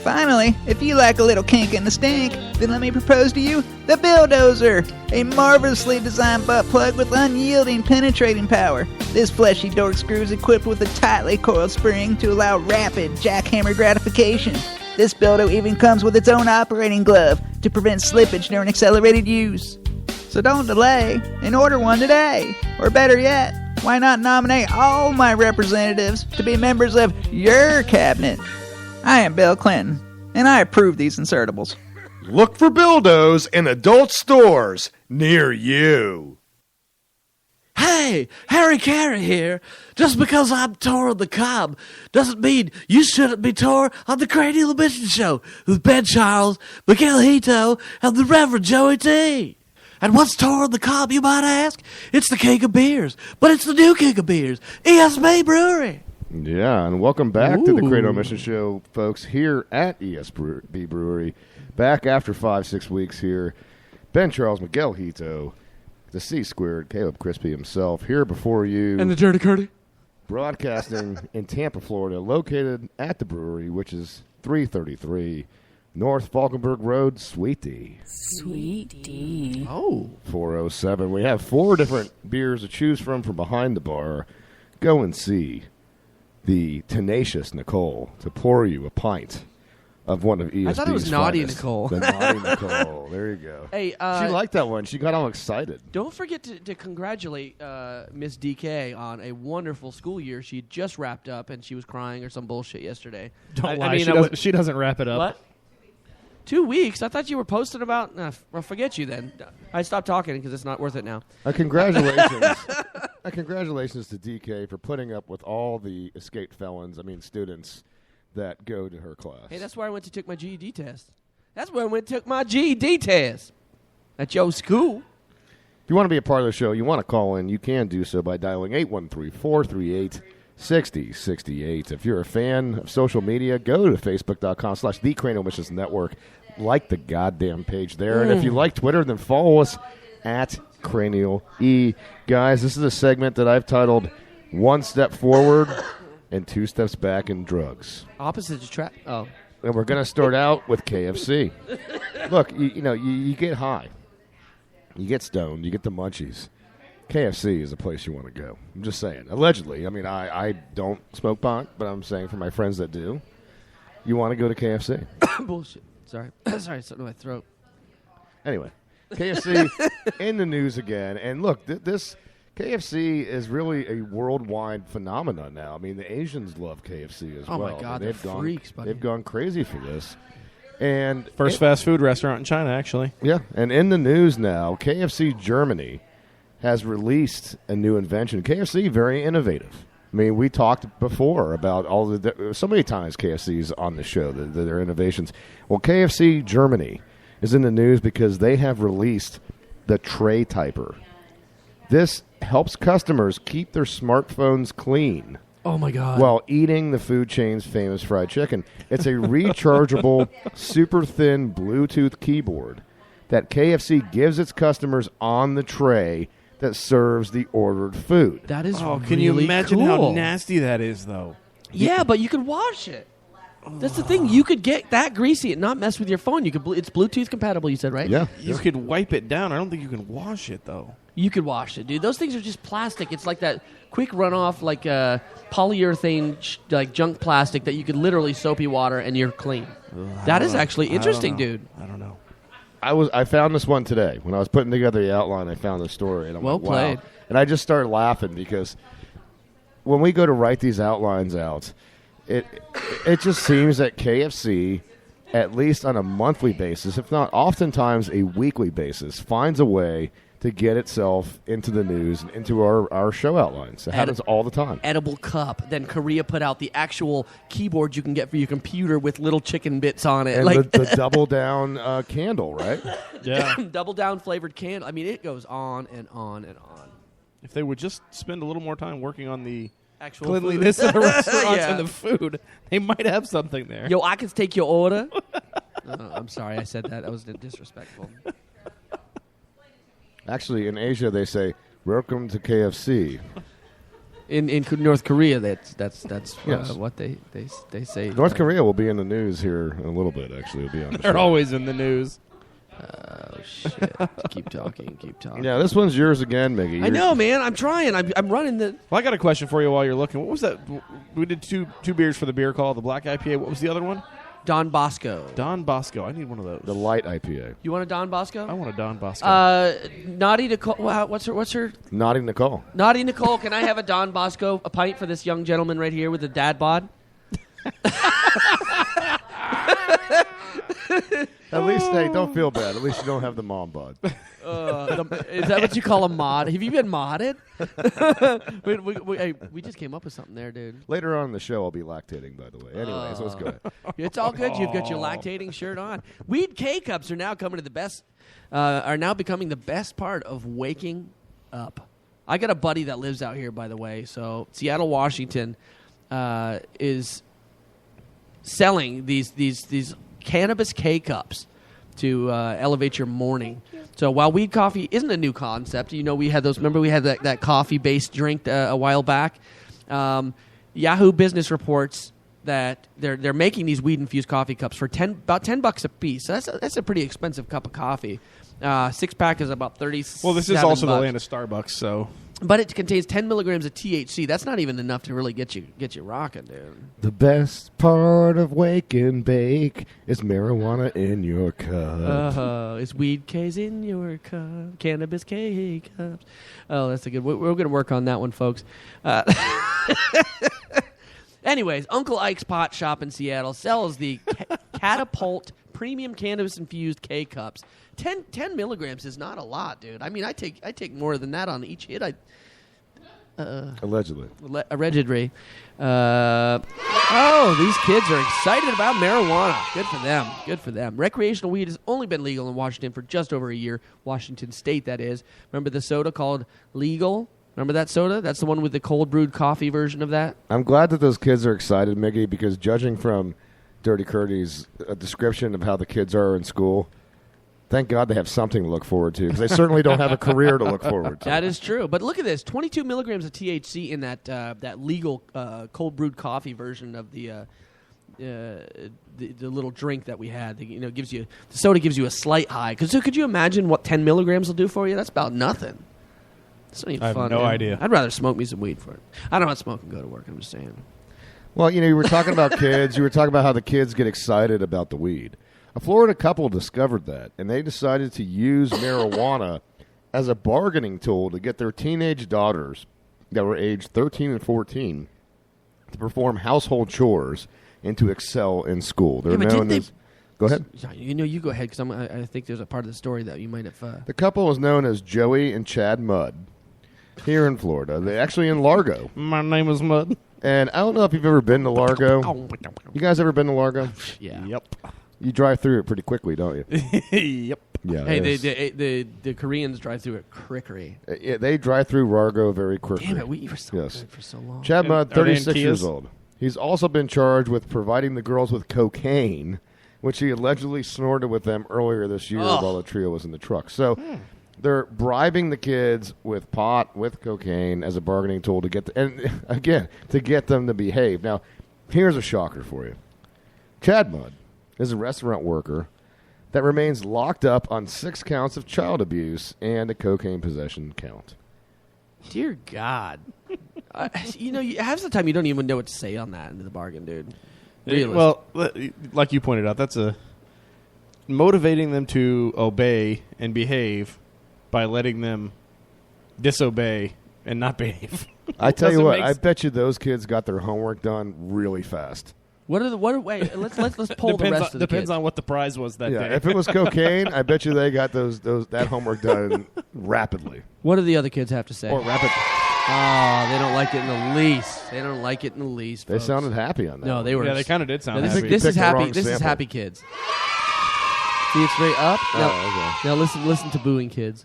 Finally, if you like a little kink in the stink, then let me propose to you the Bulldozer, a marvelously designed butt plug with unyielding penetrating power. This fleshy dork screw is equipped with a tightly coiled spring to allow rapid jackhammer gratification. This Buildo even comes with its own operating glove to prevent slippage during accelerated use. So don't delay and order one today. Or better yet, why not nominate all my representatives to be members of your cabinet? I am Bill Clinton, and I approve these insertables. Look for Buildos in adult stores near you. Hey, Harry Carey here. Just because I'm tore on the cob doesn't mean you shouldn't be tore on the Cranial Emission Show with Ben Charles, Miguel Hito, and the Reverend Joey T. And what's tore on the cob, you might ask? It's the king of beers, but it's the new king of beers, ESB Brewery. Yeah, and welcome back to the Credo Mission Show, folks, here at ESB Brewery. Back after 5-6 weeks here. Ben Charles, Miguel Hito, the C-Squared, Caleb Crispy himself, here before you. And the Dirty Curdy. Broadcasting in Tampa, Florida, located at the brewery, which is 333 North Falkenberg Road, Sweet D. Sweet D. Oh. 407. We have 4 different beers to choose from behind the bar. Go and see the tenacious Nicole to pour you a pint of one of ESB's I thought it was Naughty finest. Nicole. The Naughty Nicole. There you go. Hey, she liked that one. She got all excited. Don't forget to congratulate Miss DK on a wonderful school year. She just wrapped up, and she was crying or some bullshit yesterday. Don't lie. She doesn't wrap it up. What? 2 weeks? I thought you were posting about... well, forget you then. I stopped talking because it's not worth it now. Congratulations. Congratulations to DK for putting up with all the escaped felons, students, that go to her class. Hey, that's where I went to take my GED test. That's where I went to took my GED test. At your school. If you want to be a part of the show, you want to call in, you can do so by dialing 813-438-6068. If you're a fan of social media, go to facebook.com/The Cranial Missions Network. Like the goddamn page there. And if you like Twitter, then follow us at Cranial E. Guys, this is a segment that I've titled One Step Forward and 2 Steps Back in Drugs. Opposite attract. Oh. And we're going to start out with KFC. Look, you get high. You get stoned. You get the munchies. KFC is a place you want to go. I'm just saying. Allegedly. I don't smoke pot, but I'm saying for my friends that do, you want to go to KFC. Bullshit. Sorry. Sorry, something in my throat. Anyway, KFC in the news again. And look, this KFC is really a worldwide phenomenon now. The Asians love KFC as well. Oh, my God, they're freaks, buddy. They've gone crazy for this. And First fast food restaurant in China, actually. Yeah, and in the news now, KFC Germany has released a new invention. KFC, very innovative. We talked before about so many times KFC's on the show, their innovations. Well, KFC Germany is in the news because they have released the Tray Typer. This helps customers keep their smartphones clean. Oh, my God. While eating the food chain's famous fried chicken. It's a rechargeable, super thin Bluetooth keyboard that KFC gives its customers on the tray that serves the ordered food. That is really can you imagine cool. how nasty that is, though? Yeah, but you can wash it. That's the thing. You could get that greasy and not mess with your phone. It's Bluetooth compatible, you said, right? Yeah. You could wipe it down. I don't think you can wash it, though. You could wash it, dude. Those things are just plastic. It's like that quick runoff, like polyurethane, junk plastic that you could literally soapy water and you're clean. That is actually interesting, dude. I don't know. I found this one today. When I was putting together the outline, I found the story. And I'm Well like, wow. played. And I just started laughing because when we go to write these outlines out, it just seems that KFC, at least on a monthly basis, if not oftentimes a weekly basis, finds a way to get itself into the news and into our show outlines. It happens all the time. Edible cup. Then Korea put out the actual keyboard you can get for your computer with little chicken bits on it. And the double down candle, right? Yeah. Double down flavored candle. It goes on and on and on. If they would just spend a little more time working on the Actual cleanliness food. of the restaurants Yeah. and the food, they might have something there. Yo, I can take your order. I'm sorry I said that. That was disrespectful. Actually, in Asia, they say, "Welcome to KFC." In North Korea, that's Yes. what they say. North Korea will be in the news here in a little bit. Actually, will be on the They're show. always in the news. Oh shit! Keep talking. Yeah, this one's yours again, Miggy. I know, man. I'm trying. I'm running the. Well, I got a question for you while you're looking. What was that? We did two beers for the beer call, the black IPA. What was the other one? Don Bosco. Don Bosco. I need one of those. The light IPA. You want a Don Bosco? I want a Don Bosco. Naughty Nicole. What's her? Naughty Nicole. Naughty Nicole. Can I have a Don Bosco, a pint for this young gentleman right here with the dad bod? At least, hey, don't feel bad. At least you don't have the mom bod. Is that what you call a mod? Have you been modded? we just came up with something there, dude. Later on in the show, I'll be lactating, by the way. Anyways, let's go. It's all good. You've got your lactating shirt on. Weed K-Cups are now coming to the best. Are now becoming the best part of waking up. I got a buddy that lives out here, by the way. So Seattle, Washington, is selling these cannabis K-Cups to elevate your morning. So while weed coffee isn't a new concept, we had those. Remember, we had that coffee-based drink a while back. Yahoo Business reports that they're making these weed-infused coffee cups for about $10 a piece. So that's a pretty expensive cup of coffee. 6-pack is about $37. Well, this is also the land of Starbucks, so. But it contains 10 milligrams of THC. That's not even enough to really get you rocking, dude. The best part of Wake and Bake is marijuana in your cup. Is weed K's in your cup? Cannabis K cups. Oh, that's a good. We're going to work on that one, folks. Anyways, Uncle Ike's Pot Shop in Seattle sells the Catapult Premium Cannabis-Infused K-Cups. 10 milligrams is not a lot, dude. I mean, I take more than that on each hit. Allegedly. Allegedly. These kids are excited about marijuana. Good for them. Recreational weed has only been legal in Washington for just over a year. Washington State, that is. Remember the soda called Legal? Remember that soda? That's the one with the cold brewed coffee version of that? I'm glad that those kids are excited, Miggy, because judging from Dirty Curdy's description of how the kids are in school, thank God they have something to look forward to, because they certainly don't have a career to look forward to. That is true. But look at this, 22 milligrams of THC in that legal cold brewed coffee version of the little drink that we had. Gives you the soda gives you a slight high. So could you imagine what 10 milligrams will do for you? That's about nothing. It's not even I have fun. no man. idea. I'd rather smoke me some weed for it. I don't want to smoke and go to work. I'm just saying. Well, you were talking about kids. You were talking about how the kids get excited about the weed. A Florida couple discovered that, and they decided to use marijuana as a bargaining tool to get their teenage daughters that were aged 13 and 14 to perform household chores and to excel in school. They're known as... Go ahead. You go ahead, because I think there's a part of the story that you might have... The couple was known as Joey and Chad Mudd here in Florida. They're actually in Largo. My name is Mud. And I don't know if you've ever been to Largo. You guys ever been to Largo? Yeah. Yep. You drive through it pretty quickly, don't you? Yep. Yeah. Hey, the Koreans drive through it quickly. Yeah, they drive through Largo very quickly. Damn it, we were so Yes. good for so long. Chad Mudd, Are they in 36 years Kias? old. He's also been charged with providing the girls with cocaine, which he allegedly snorted with them earlier this year while the trio was in the truck. So they're bribing the kids with pot, with cocaine as a bargaining tool to get to get them to behave. Now, here's a shocker for you. Chad Mudd is a restaurant worker that remains locked up on 6 counts of child abuse and a cocaine possession count. Dear God. Half the time you don't even know what to say on that into the bargain, dude. Really. Well, like you pointed out, that's motivating them to obey and behave by letting them disobey and not behave. I tell you what, I bet you those kids got their homework done really fast. Wait, let's poll the rest of the Depends kids. on what the prize was that day. If it was cocaine, I bet you they got that homework done rapidly. What do the other kids have to say? Or rapid. Oh, they don't like it in the least. They don't like it in the least. They folks. sounded happy on that. No, they were. Yeah, they kind of did sound No, happy. this is picked the happy. wrong This is sample. happy kids. See, it's straight up. Okay. Now listen to booing kids.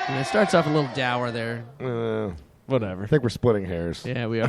And it starts off a little dour there. Whatever. I think we're splitting hairs. Yeah, we are.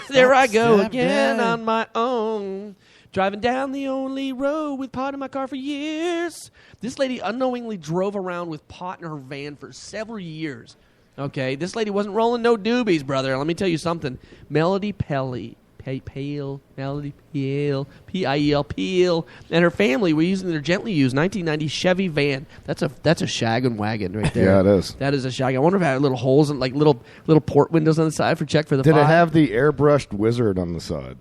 There I go again on my own. Driving down the only road with pot in my car for years. This lady unknowingly drove around with pot in her van for several years. Okay, this lady wasn't rolling no doobies, brother. Let me tell you something. Melody Pele, Melody Peel, P-I-E-L, Peel, and her family were using their gently used 1990 Chevy van. That's a shaggin' wagon right there. Yeah, it is. That is a shag. I wonder if it had little holes and like little port windows on the side for check for the. Did pot. it have the airbrushed wizard on the side?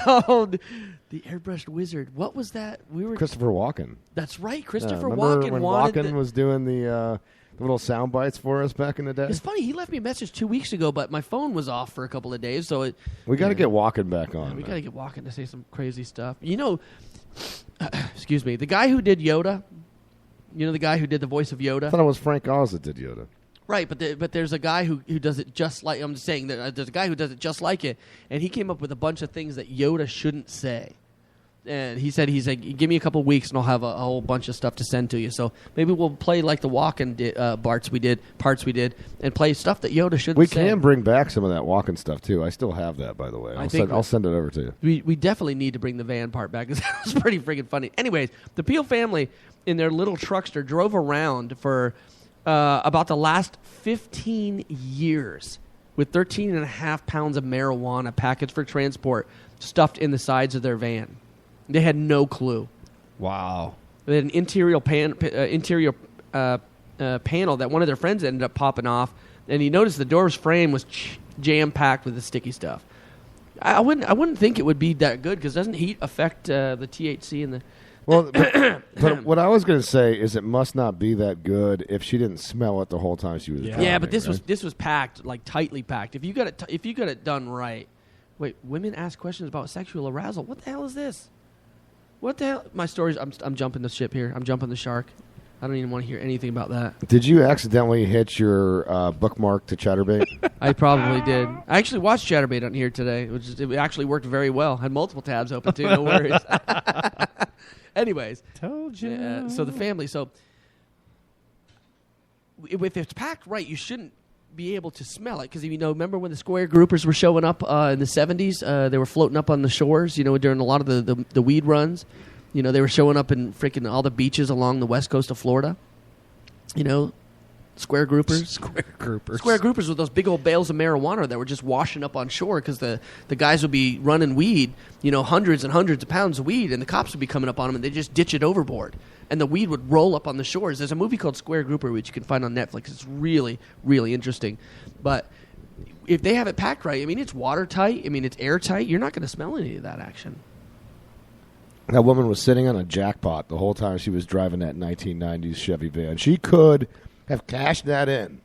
Oh, the airbrushed wizard. What was that? Christopher Walken. That's right. Christopher remember Walken when wanted. Walken was doing the little sound bites for us back in the day. It's funny. He left me a message 2 weeks ago, but my phone was off for a couple of days, so we got to get Walken back on. We got to get Walken to say some crazy stuff. You know, excuse me. The guy who did Yoda. You know the guy who did the voice of Yoda. I thought it was Frank Oz that did Yoda. Right, but there's a guy who does it just like I'm just saying that there's a guy who does it just like it, and he came up with a bunch of things that Yoda shouldn't say. And he's like, give me a couple weeks and I'll have a whole bunch of stuff to send to you. So maybe we'll play like the Walken parts we did, and play stuff that Yoda shouldn't We say. can bring back some of that Walken stuff too. I still have that, by the way. I'll send it over to you. We definitely need to bring the van part back because that was pretty freaking funny. Anyways, the Peel family in their little truckster drove around for about the last 15 years with 13.5 pounds of marijuana packaged for transport stuffed in the sides of their van. They had no clue. Wow. They had an interior panel that one of their friends ended up popping off, and he noticed the door's frame was jam-packed with the sticky stuff. I wouldn't think it would be that good because doesn't heat affect the THC and the... Well, but what I was going to say is it must not be that good if she didn't smell it the whole time she was driving. Yeah, but this right? was packed, like tightly packed. If you got it done right. Wait, women ask questions about sexual arousal. What the hell is this? What the hell? My stories. I'm jumping the ship here. I'm jumping the shark. I don't even want to hear anything about that. Did you accidentally hit your bookmark to Chatterbait? I probably did. I actually watched Chatterbait on here today, it actually worked very well. Had multiple tabs open too. No worries. Anyways, told you. So the family. So if it's packed right, you shouldn't be able to smell it because remember when the square groupers were showing up in the 70s? They were floating up on the shores. During a lot of the weed runs. They were showing up in freaking all the beaches along the west coast of Florida. Square groupers. Square groupers with those big old bales of marijuana that were just washing up on shore because the guys would be running weed, hundreds and hundreds of pounds of weed, and the cops would be coming up on them and they just ditch it overboard. And the weed would roll up on the shores. There's a movie called Square Grouper, which you can find on Netflix. It's really, really interesting. But if they have it packed right, it's watertight. It's airtight. You're not going to smell any of that action. That woman was sitting on a jackpot the whole time she was driving that 1990s Chevy van. She could have cashed that in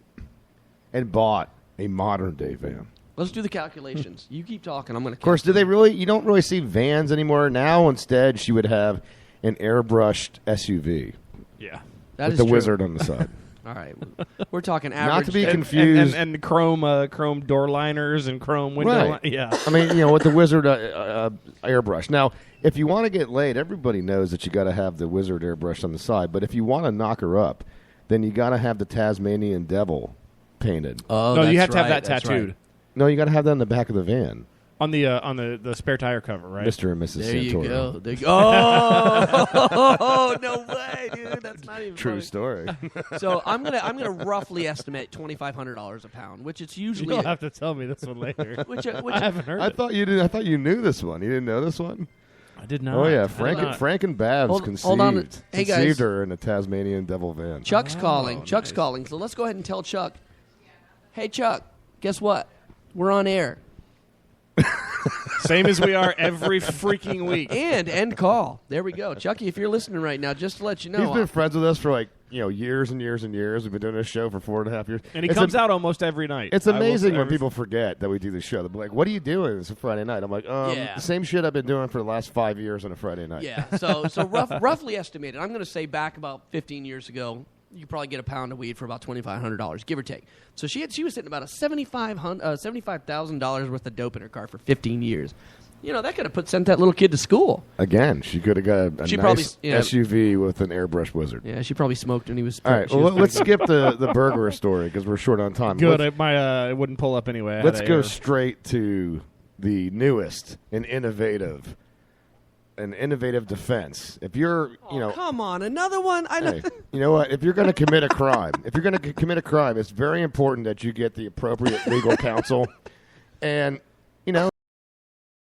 and bought a modern-day van. Let's do the calculations. You keep talking. I'm going to... Of course, you don't really see vans anymore. Now, instead, she would have an airbrushed SUV. Yeah. That with is the true. wizard on the side. All right. We're talking average. Not to be confused. And chrome door liners and chrome window Right. Yeah. With the wizard airbrush. Now, if you want to get laid, everybody knows that you got to have the wizard airbrush on the side. But if you want to knock her up, then you got to have the Tasmanian devil painted. Oh, no, that's you have to have right, that that's tattooed. right. No, you got to have that on the back of the van. On the spare tire cover, right? Mr. and Mrs. There you Santoro. go. There you go. Oh, no way, dude. That's not even True funny. story. So I'm gonna roughly estimate $2,500 a pound, which it's usually. You'll have to tell me this one later. which I haven't heard I it. thought you did. I thought you knew this one. You didn't know this one? I did not. Oh yeah, I Frank did and not. Frank and Babs Hold conceived on. Hey, guys. conceived her in a Tasmanian devil van. Chuck's calling. Chuck's nice. calling. So let's go ahead and tell Chuck. Hey, Chuck. Guess what? We're on air. Same as we are every freaking week. And end call. There we go, Chucky. If you're listening right now, just to let you know, He's been friends with us for years and years and years. We've been doing this show for 4.5 years. And he comes out almost every night. It's I will amazing say when every- people forget that we do the show. They'll be like, "What are you doing? It's a Friday night." I'm like, Yeah. the same shit I've been doing for the last 5 years on a Friday night." Yeah. So roughly estimated. I'm going to say back about 15 years ago, you could probably get a pound of weed for about $2,500, give or take. So she was sitting about $75,000 worth of dope in her car for 15 years. That could have sent that little kid to school. Again, she could have got a She nice probably- yeah. SUV with an airbrush wizard. Yeah, she probably smoked when he was. All right, she well, was let's skip the burglar story because we're short on time. Good. Let's, It wouldn't pull up anyway. I let's had go error. straight to the newest and innovative an innovative defense. If you're, Come on, another one. I know. hey, you know what? If you're going to commit a crime, it's very important that you get the appropriate legal counsel. And